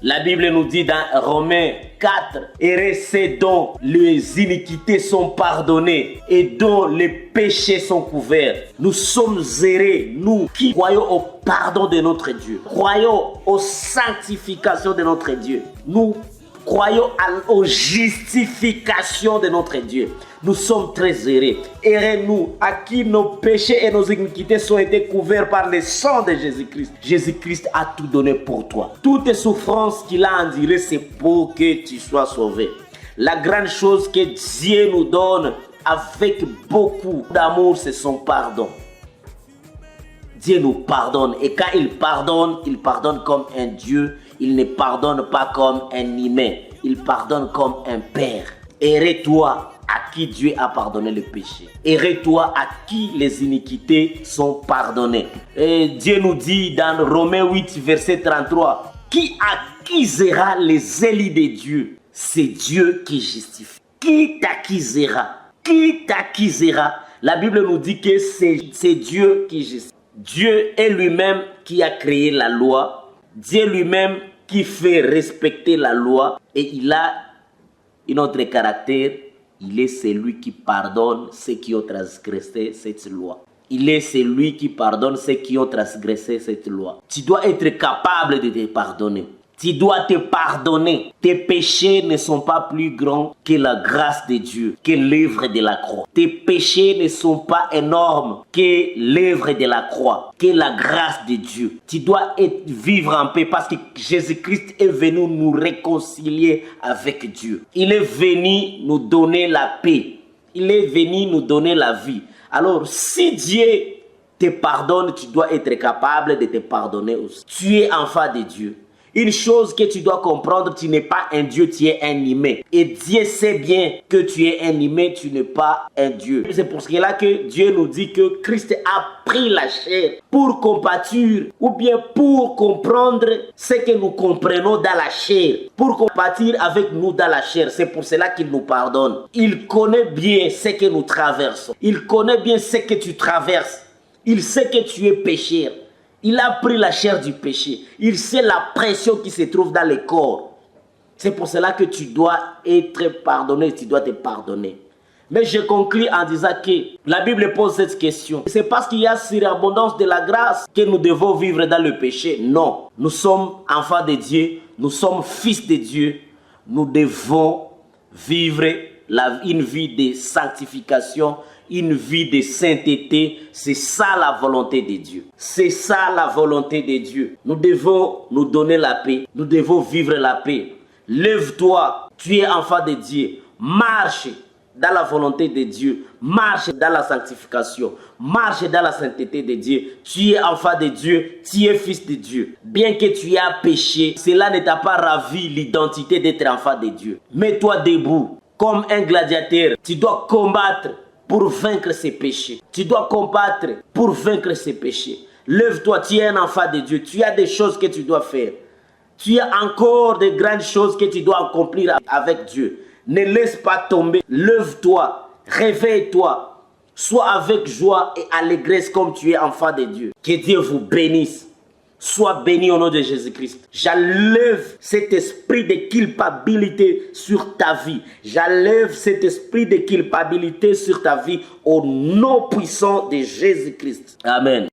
La Bible nous dit dans Romains 4, « Et ceux dont les iniquités sont pardonnées et dont les péchés sont couverts. » Nous sommes heureux, nous qui croyons au pardon de notre Dieu, croyons aux sanctifications de notre Dieu. Nous croyons aux justifications de notre Dieu. Nous sommes très heureux. Heureux nous à qui nos péchés et nos iniquités sont été couverts par le sang de Jésus-Christ. Jésus-Christ a tout donné pour toi. Toutes les souffrances qu'il a endurées, c'est pour que tu sois sauvé. La grande chose que Dieu nous donne avec beaucoup d'amour, c'est son pardon. Dieu nous pardonne. Et quand il pardonne comme un Dieu. Il ne pardonne pas comme un humain. Il pardonne comme un père. Heureux-toi à qui Dieu a pardonné le péché. Heureux-toi à qui les iniquités sont pardonnées. Et Dieu nous dit dans Romains 8, verset 33, « Qui accusera les élus de Dieu? C'est Dieu qui justifie. Qui t'accusera? Qui t'accusera? » La Bible nous dit que c'est Dieu qui justifie. Dieu est lui-même qui a créé la loi. Dieu lui-même qui fait respecter la loi et il a un autre caractère. Il est celui qui pardonne ceux qui ont transgressé cette loi. Il est celui qui pardonne ceux qui ont transgressé cette loi. Tu dois être capable de te pardonner. Tu dois te pardonner. Tes péchés ne sont pas plus grands que la grâce de Dieu, que l'œuvre de la croix. Tes péchés ne sont pas énormes que l'œuvre de la croix, que la grâce de Dieu. Tu dois vivre en paix parce que Jésus-Christ est venu nous réconcilier avec Dieu. Il est venu nous donner la paix. Il est venu nous donner la vie. Alors, si Dieu te pardonne, tu dois être capable de te pardonner aussi. Tu es enfant de Dieu. Une chose que tu dois comprendre, tu n'es pas un Dieu, tu es un humain. Et Dieu sait bien que tu es un humain, tu n'es pas un Dieu. C'est pour cela que Dieu nous dit que Christ a pris la chair pour compatir ou bien pour comprendre ce que nous comprenons dans la chair. Pour compatir avec nous dans la chair. C'est pour cela qu'il nous pardonne. Il connaît bien ce que nous traversons. Il connaît bien ce que tu traverses. Il sait que tu es pécheur. Il a pris la chair du péché. Il sait la pression qui se trouve dans le corps. C'est pour cela que tu dois être pardonné, tu dois te pardonner. Mais je conclue en disant que la Bible pose cette question. C'est parce qu'il y a surabondance de la grâce que nous devons vivre dans le péché. Non, nous sommes enfants de Dieu, nous sommes fils de Dieu. Nous devons vivre une vie de sanctification, une vie de sainteté. C'est ça la volonté de Dieu. C'est ça la volonté de Dieu. Nous devons nous donner la paix. Nous devons vivre la paix. Lève-toi, tu es enfant de Dieu. Marche dans la volonté de Dieu. Marche dans la sanctification. Marche dans la sainteté de Dieu. Tu es enfant de Dieu. Tu es fils de Dieu. Bien que tu aies péché, cela ne t'a pas ravi l'identité d'être enfant de Dieu. Mets-toi debout comme un gladiateur. Tu dois combattre pour vaincre ses péchés. Tu dois combattre pour vaincre ses péchés. Lève-toi, tu es un enfant de Dieu. Tu as des choses que tu dois faire. Tu as encore de grandes choses que tu dois accomplir avec Dieu. Ne laisse pas tomber. Lève-toi, réveille-toi. Sois avec joie et allégresse comme tu es enfant de Dieu. Que Dieu vous bénisse. Sois béni au nom de Jésus-Christ. J'enlève cet esprit de culpabilité sur ta vie. J'enlève cet esprit de culpabilité sur ta vie au nom puissant de Jésus-Christ. Amen.